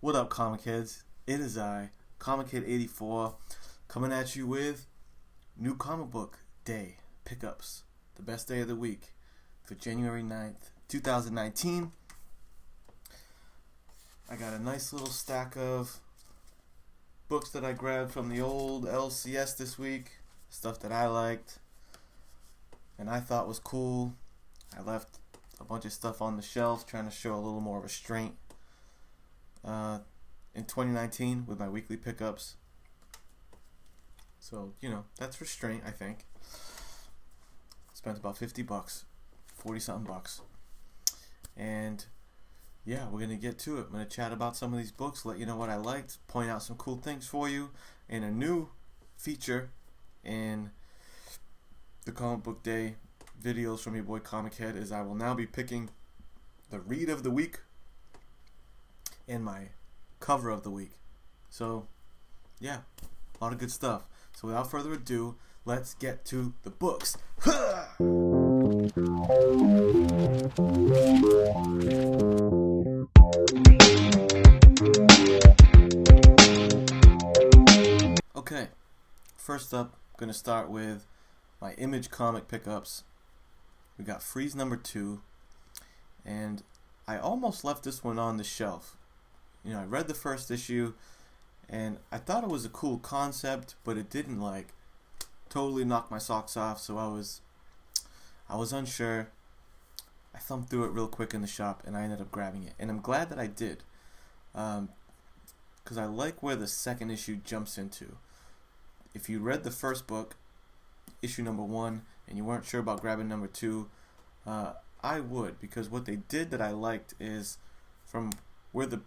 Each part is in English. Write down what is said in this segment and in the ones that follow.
What up, comic heads? It is I, Comic Kid 84, coming at you with new comic book day pickups. The best day of the week for January 9th, 2019. I got a nice little stack of books that I grabbed from the old LCS this week. Stuff that I liked and I thought was cool. I left a bunch of stuff on the shelf trying to show a little more restraint in 2019 with my weekly pickups. So, that's restraint, I think. Spent about $50, 40 something bucks. And yeah, we're going to get to it. I'm going to chat about some of these books, let you know what I liked, point out some cool things for you, and a new feature in the Comic Book Day videos from your boy Comic Head is I will now be picking the read of the week and my cover of the week. So, yeah, a lot of good stuff. So without further ado, let's get to the books. Okay, first up, I'm going to start with my Image comic pickups. We got Freeze number 2, and I almost left this one on the shelf. I read the first issue, and I thought it was a cool concept, but it didn't totally knock my socks off. So I was unsure. I thumbed through it real quick in the shop, and I ended up grabbing it, and I'm glad that I did, because I like where the second issue jumps into. If you read the first book, issue number 1, and you weren't sure about grabbing number 2, I would, because what they did that I liked is from where the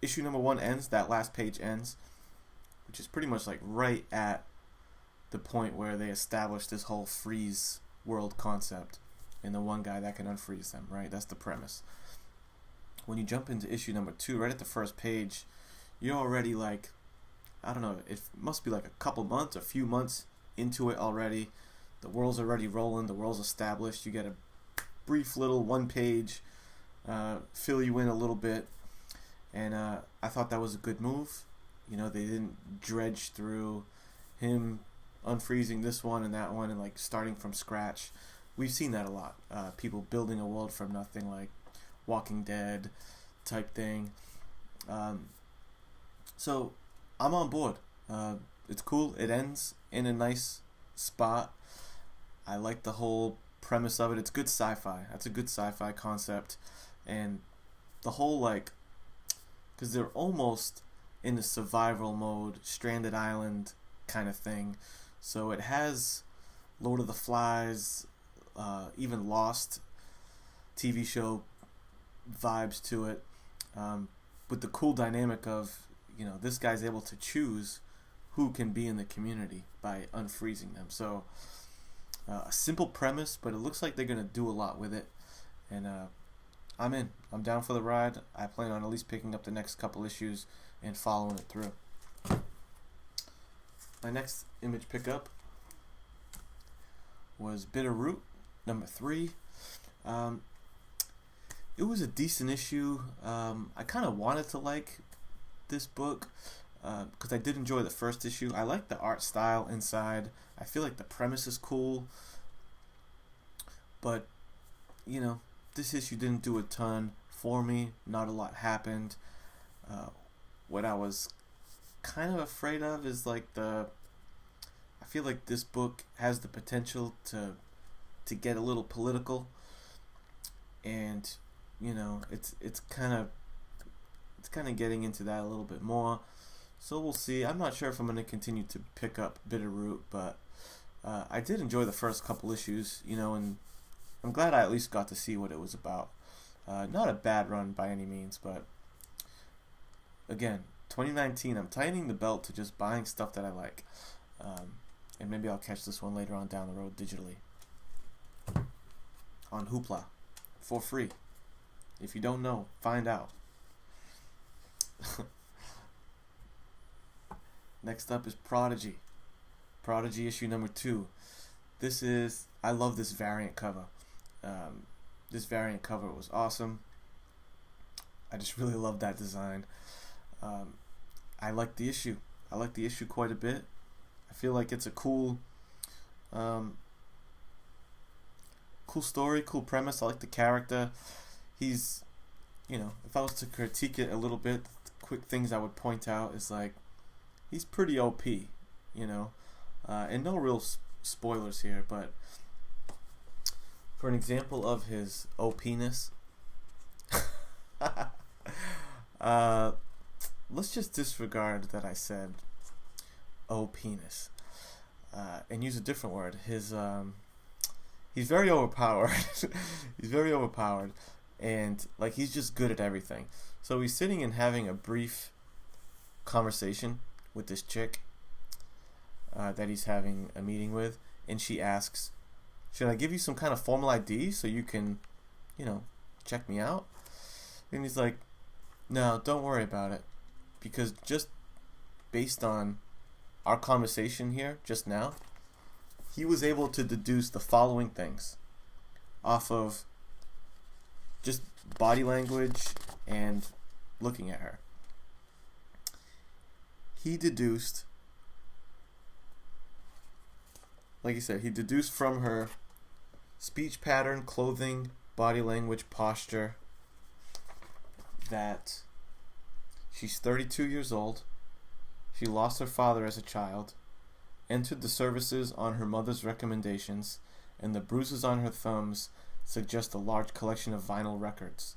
issue number 1 ends, that last page ends, which is pretty much right at the point where they established this whole freeze world concept and the one guy that can unfreeze them, right? That's the premise. When you jump into issue number 2, right at the first page, you're already I don't know, it must be a couple months, a few months into it already. The world's already rolling, the world's established. You get a brief little one page, fill you in a little bit. And I thought that was a good move. They didn't dredge through him unfreezing this one and that one and starting from scratch. We've seen that a lot. People building a world from nothing, like Walking Dead type thing. So I'm on board. It's cool. It ends in a nice spot. I like the whole premise of it. It's good sci-fi. That's a good sci-fi concept. And the whole because they're almost in the survival mode, stranded island kind of thing. So it has Lord of the Flies, even Lost TV show vibes to it, with the cool dynamic of, this guy's able to choose who can be in the community by unfreezing them. So a simple premise, but it looks like they're going to do a lot with it. And I'm in. I'm down for the ride. I plan on at least picking up the next couple issues and following it through. My next Image pickup was Bitterroot, number 3. It was a decent issue. I kind of wanted to like this book because I did enjoy the first issue. I like the art style inside. I feel like the premise is cool. But, this issue didn't do a ton for me. Not a lot happened. What I was kind of afraid of is I feel like this book has the potential to get a little political, and it's kind of getting into that a little bit more. So we'll see. I'm not sure if I'm going to continue to pick up Bitterroot, but I did enjoy the first couple issues, and I'm glad I at least got to see what it was about. Not a bad run by any means, but again, 2019, I'm tightening the belt to just buying stuff that I like. And maybe I'll catch this one later on down the road digitally on Hoopla for free. If you don't know, find out. Next up is Prodigy. Prodigy issue number 2. I love this variant cover. This variant cover was awesome. I just really love that design. I like the issue. I like the issue quite a bit. I feel like it's a cool story, cool premise. I like the character. He's, if I was to critique it a little bit, the quick things I would point out is like, he's pretty OP, and no real spoilers here, but for an example of his OP-ness, let's just disregard that I said OP-ness, and use a different word. He's very overpowered. He's very overpowered, and like he's just good at everything. So he's sitting and having a brief conversation with this chick that he's having a meeting with, and she asks, "Should I give you some kind of formal ID so you can, check me out?" And he's like, "No, don't worry about it, because just based on our conversation here just now, he was able to deduce the following things off of just body language and looking at her." He deduced, like he said, he deduced from her speech pattern, clothing, body language, posture, that she's 32 years old, she lost her father as a child, entered the services on her mother's recommendations, and the bruises on her thumbs suggest a large collection of vinyl records.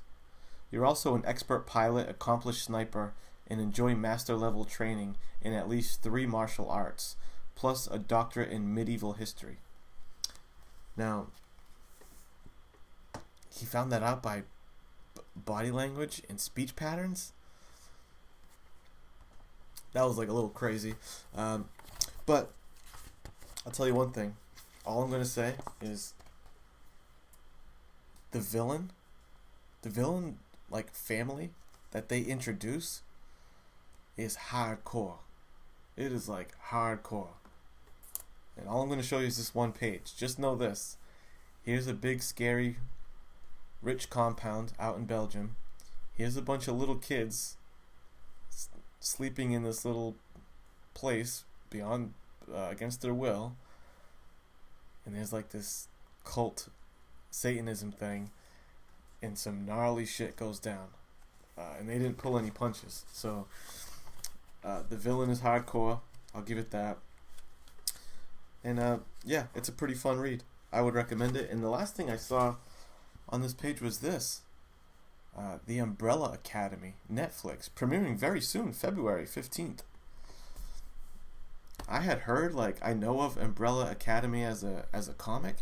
You're also an expert pilot, accomplished sniper, and enjoy master-level training in at least 3 martial arts, plus a doctorate in medieval history. Now, he found that out by body language and speech patterns? That was like a little crazy. But I'll tell you one thing. All I'm going to say is the villain, like, family that they introduce is hardcore. It is like hardcore. And all I'm going to show you is this one page. Just know this. Here's a big, scary, rich compound out in Belgium. Here's a bunch of little kids sleeping in this little place beyond, against their will. And there's like this cult Satanism thing, and some gnarly shit goes down. And they didn't pull any punches. So the villain is hardcore. I'll give it that. And yeah, it's a pretty fun read. I would recommend it. And the last thing I saw on this page was this. The Umbrella Academy, Netflix, premiering very soon, February 15th. I had heard, like, I know of Umbrella Academy as a comic.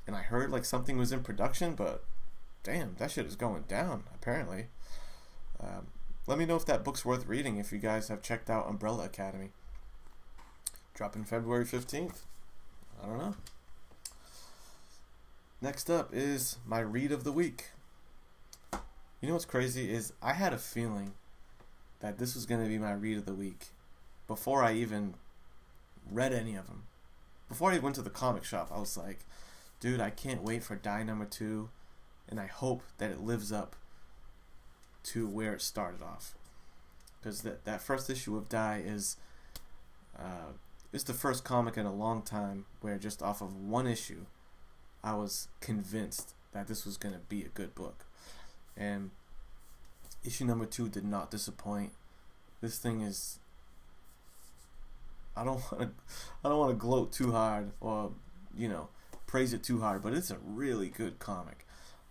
And I heard, like, something was in production, but damn, that shit is going down, apparently. Let me know if that book's worth reading if you guys have checked out Umbrella Academy. Dropping February 15th. I don't know. Next up is my read of the week. You know what's crazy is I had a feeling that this was going to be my read of the week before I even read any of them. Before I went to the comic shop, I was like, dude, I can't wait for Die Number 2, and I hope that it lives up to where it started off. Because that first issue of Die is the first comic in a long time where just off of one issue, I was convinced that this was going to be a good book. And issue number 2 did not disappoint. This thing is, I don't want to gloat too hard or, praise it too hard, but it's a really good comic.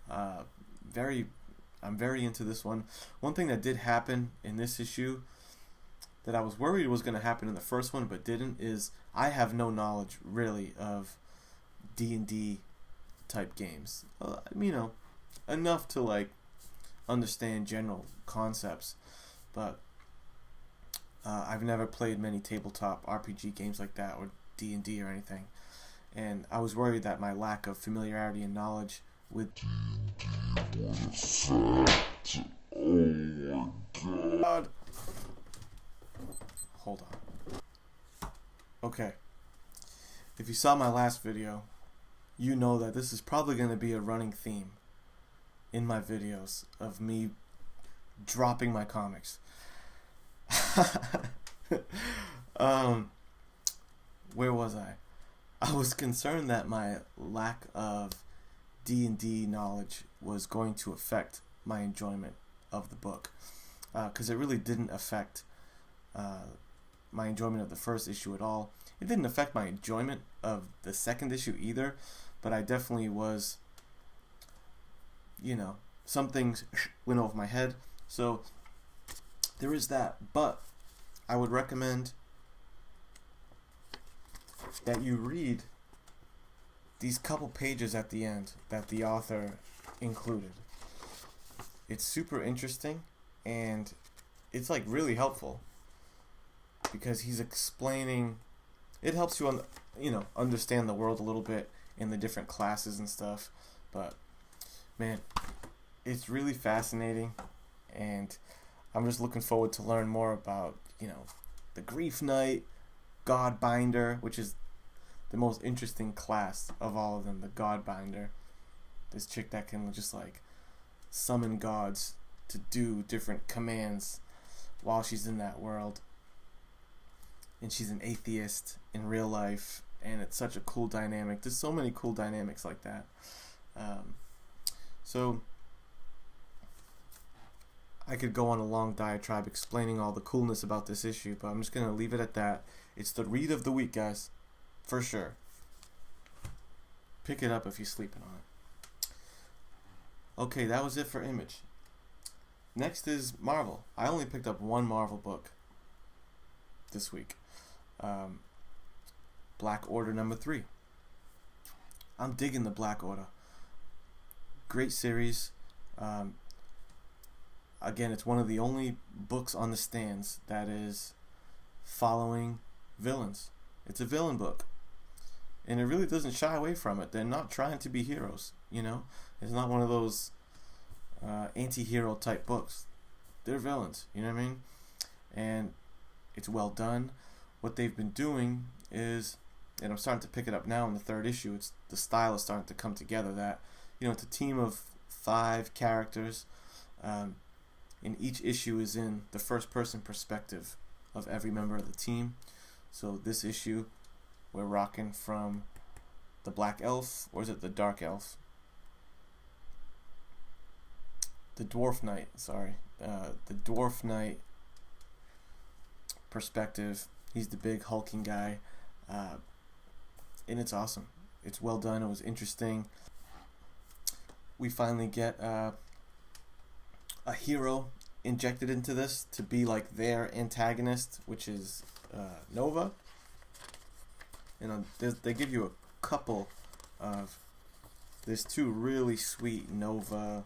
I'm very into this one. One thing that did happen in this issue that I was worried was going to happen in the first one but didn't is I have no knowledge really of D&D type games. Enough to like understand general concepts, but I've never played many tabletop RPG games like that or D&D or anything, and I was worried that my lack of familiarity and knowledge with D&D would affect. Oh my god. Hold on. Okay. If you saw my last video, you know that this is probably going to be a running theme in my videos of me dropping my comics. Where was I? I was concerned that my lack of D&D knowledge was going to affect my enjoyment of the book, because it really didn't affect my enjoyment of the first issue at all. It didn't affect my enjoyment of the second issue either, but I definitely was, some things went over my head. So there is that. But I would recommend that you read these couple pages at the end that the author included. It's super interesting, and it's like really helpful because he's explaining. It helps you understand the world a little bit in the different classes and stuff. But man, it's really fascinating, and I'm just looking forward to learn more about the Grief Knight, Godbinder, which is the most interesting class of all of them, the Godbinder. This chick that can just like summon gods to do different commands while she's in that world. And she's an atheist in real life, and it's such a cool dynamic. There's so many cool dynamics like that. So I could go on a long diatribe explaining all the coolness about this issue, but I'm just going to leave it at that. It's the read of the week, guys. For sure. Pick it up if you're sleeping on it. Okay, that was it for Image. Next is Marvel. I only picked up one Marvel book this week. Black Order #3. I'm digging the Black Order. Great series. Again, it's one of the only books on the stands that is following villains. It's a villain book. And it really doesn't shy away from it. They're not trying to be heroes, It's not one of those anti-hero type books. They're villains, you know what I mean? And it's well done. What they've been doing is, and I'm starting to pick it up now in the third issue, the style is starting to come together that, it's a team of 5 characters, and each issue is in the first person perspective of every member of the team. So this issue, we're rocking from the Black Elf, or is it the Dark Elf? The Dwarf Knight, sorry. The Dwarf Knight perspective. He's the big hulking guy. And it's awesome. It's well done. It was interesting. We finally get a hero injected into this to be like their antagonist, which is Nova. They give you a couple of, there's 2 really sweet Nova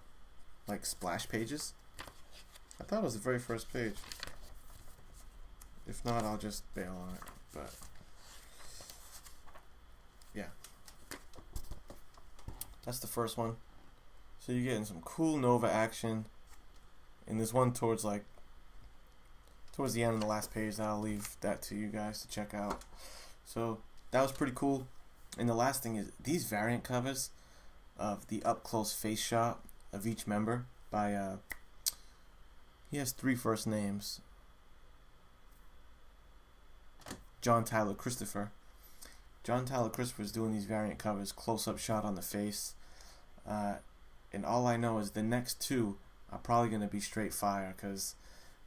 like splash pages. I thought it was the very first page. If not, I'll just bail on it. But yeah, that's the first one. So you're getting some cool Nova action. And there's one towards the end of the last page that I'll leave that to you guys to check out. So that was pretty cool. And the last thing is these variant covers of the up close face shot of each member by he has 3 first names. John Tyler Christopher. John Tyler Christopher is doing these variant covers, close up shot on the face. And all I know is the next 2 are probably going to be straight fire, because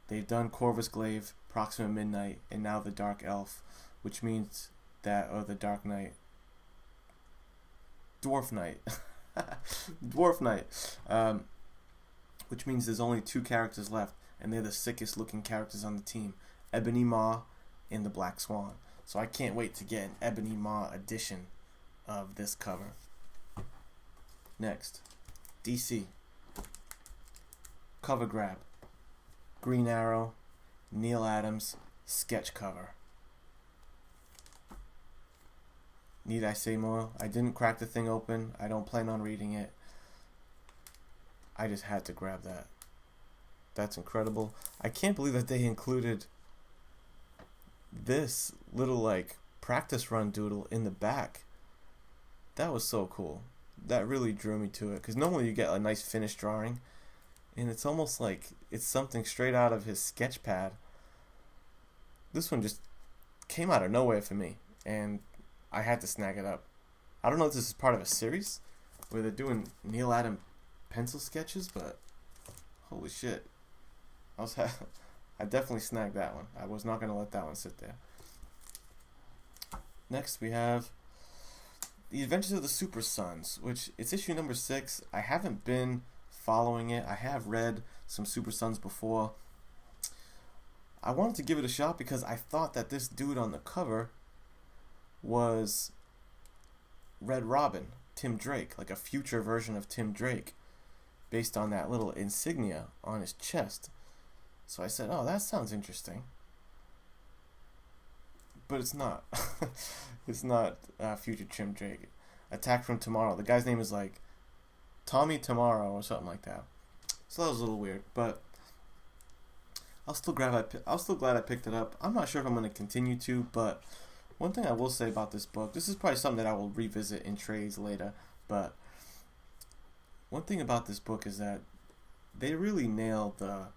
they've done Corvus Glaive, Proxima Midnight, and now the Dark Elf, which means that, or the Dark Knight, Dwarf Knight, Dwarf Knight, which means there's only 2 characters left, and they're the sickest looking characters on the team, Ebony Maw and the Black Swan. So I can't wait to get an Ebony Maw edition of this cover. Next, DC. Cover grab. Green Arrow, Neil Adams, sketch cover. Need I say more? I didn't crack the thing open. I don't plan on reading it. I just had to grab that. That's incredible. I can't believe that they included this little like practice run doodle in the back. That was so cool. that really drew me to it, because normally you get a nice finished drawing, and it's almost like it's something straight out of his sketch pad. This one just came out of nowhere for me, and I had to snag it up. I don't know if this is part of a series where they're doing Neal Adams pencil sketches, but holy shit. I definitely snagged that one. I was not going to let that one sit there. Next we have The Adventures of the Super Sons, which it's issue number 6. I haven't been following it. I have read some Super Sons before. I wanted to give it a shot because I thought that this dude on the cover was Red Robin, Tim Drake, like a future version of Tim Drake, based on that little insignia on his chest. So I said, oh, that sounds interesting. But it's not. It's not future Tim Drake. Attack from Tomorrow. The guy's name is like Tommy Tomorrow or something like that. So that was a little weird, but I'm still glad I picked it up. I'm not sure if I'm going to continue to, but one thing I will say about this book, this is probably something that I will revisit in trades later, but one thing about this book is that they really nail the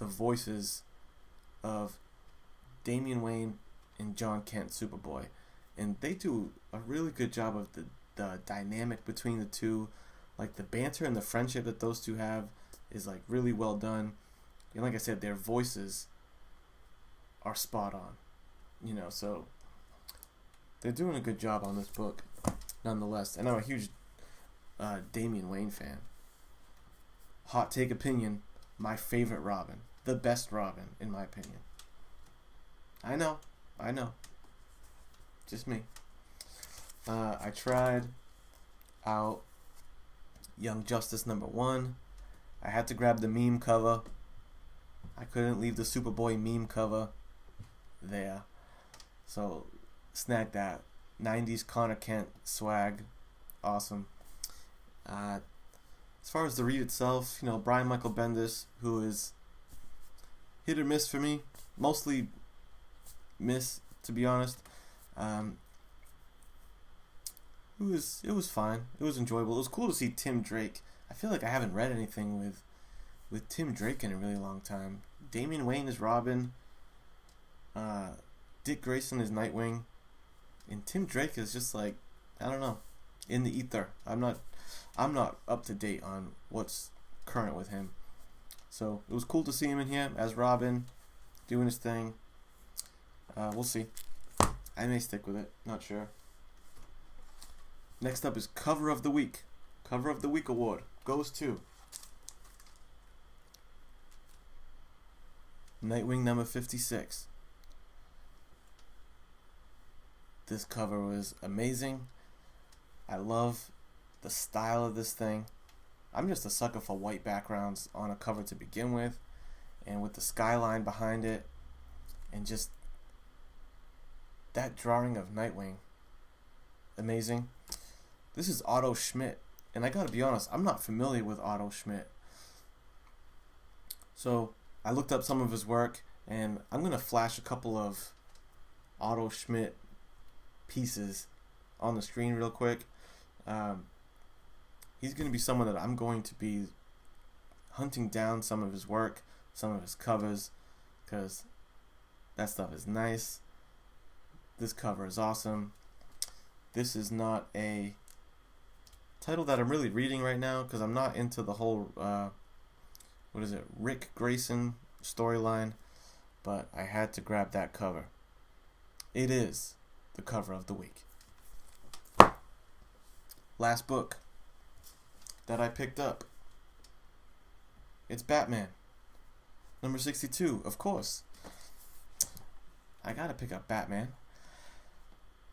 voices of Damian Wayne and John Kent, Superboy, and they do a really good job of the dynamic between the two. Like the banter and the friendship that those two have is like really well done. And like I said, their voices are spot on, so they're doing a good job on this book nonetheless. And I'm a huge Damian Wayne fan. Hot take opinion, my favorite Robin, the best Robin in my opinion. I know, just me. I tried out Young Justice number 1. I had to grab the meme cover. I couldn't leave the Superboy meme cover there. So, snag that. 90s Connor Kent swag. Awesome. As far as the read itself, Brian Michael Bendis, who is hit or miss for me. Mostly miss, to be honest. It was fine. It was enjoyable. It was cool to see Tim Drake. I feel like I haven't read anything with Tim Drake in a really long time. Damian Wayne is Robin. Dick Grayson is Nightwing. And Tim Drake is just like, I don't know, in the ether. I'm not up to date on what's current with him. So it was cool to see him in here as Robin, doing his thing. We'll see. I may stick with it. Not sure. Next up is Cover of the Week. Cover of the Week award goes to Nightwing number 56. This cover was amazing. I love the style of this thing. I'm just a sucker for white backgrounds on a cover to begin with, and with the skyline behind it, and just that drawing of Nightwing. Amazing. This is Otto Schmidt, and I gotta be honest, I'm not familiar with Otto Schmidt. So I looked up some of his work, and I'm gonna flash a couple of Otto Schmidt pieces on the screen real quick. He's gonna be someone that I'm going to be hunting down some of his work, some of his covers, because that stuff is nice. This cover is awesome. This is not a title that I'm really reading right now because I'm not into the whole Rick Grayson storyline, but I had to grab that cover. It is the cover of the week. Last book that I picked up. It's Batman. Number 62, of course. I gotta pick up Batman.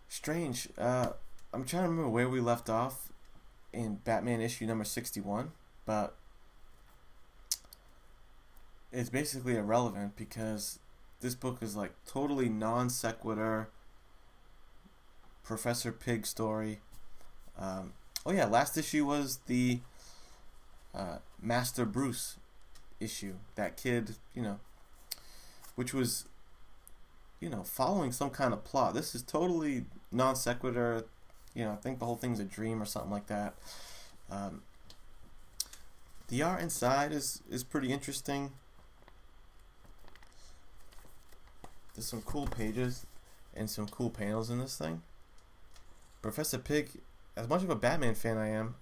Strange. I'm trying to remember where we left off in Batman issue number 61, but it's basically irrelevant because this book is like totally non sequitur Professor Pig story. Last issue was the Master Bruce issue. That kid, which was, following some kind of plot. This is totally non sequitur. I think the whole thing's a dream or something like that. The art inside is pretty interesting. There's some cool pages and some cool panels in this thing. Professor Pig, as much of a Batman fan I am,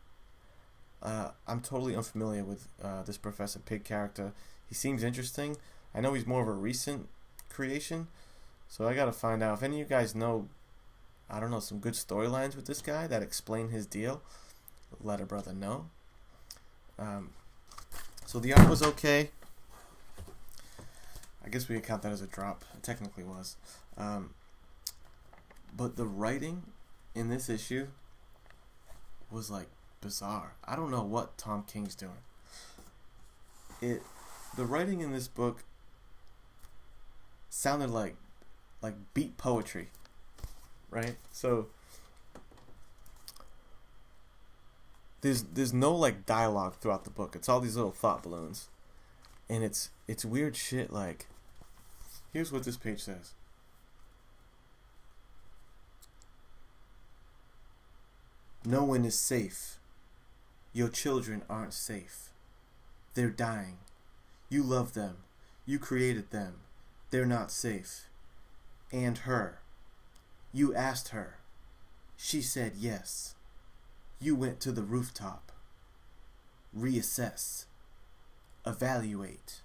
I'm totally unfamiliar with this Professor Pig character. He seems interesting. I know he's more of a recent creation, so I gotta find out. If any of you guys know, I don't know, some good storylines with this guy that explain his deal, let a brother know. So the art was okay. I guess we could count that as a drop. It technically was. But the writing in this issue was like bizarre. I don't know what Tom King's doing. The writing in this book sounded like beat poetry, right? So there's no like dialogue throughout the book. It's all these little thought balloons, and it's weird shit. Like, here's what this page says. No one is safe. Your children aren't safe. They're dying. You love them. You created them. They're not safe. And her. You asked her. She said yes. You went to the rooftop. Reassess. Evaluate.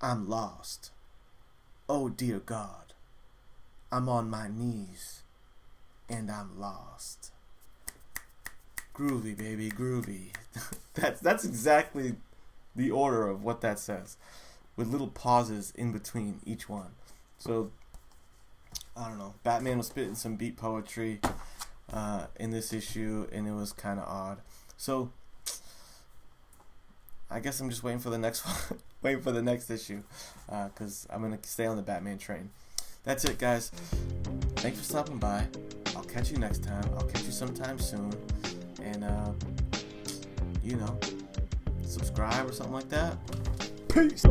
I'm lost. Oh dear God. I'm on my knees. And I'm lost. Groovy, baby, groovy. That's exactly the order of what that says, with little pauses in between each one. So, I don't know. Batman was spitting some beat poetry in this issue, and it was kind of odd. So, I guess I'm just waiting for the next one, waiting for the next issue, because I'm gonna stay on the Batman train. That's it, guys. Thanks for stopping by. I'll catch you next time. I'll catch you sometime soon. And, subscribe or something like that. Peace.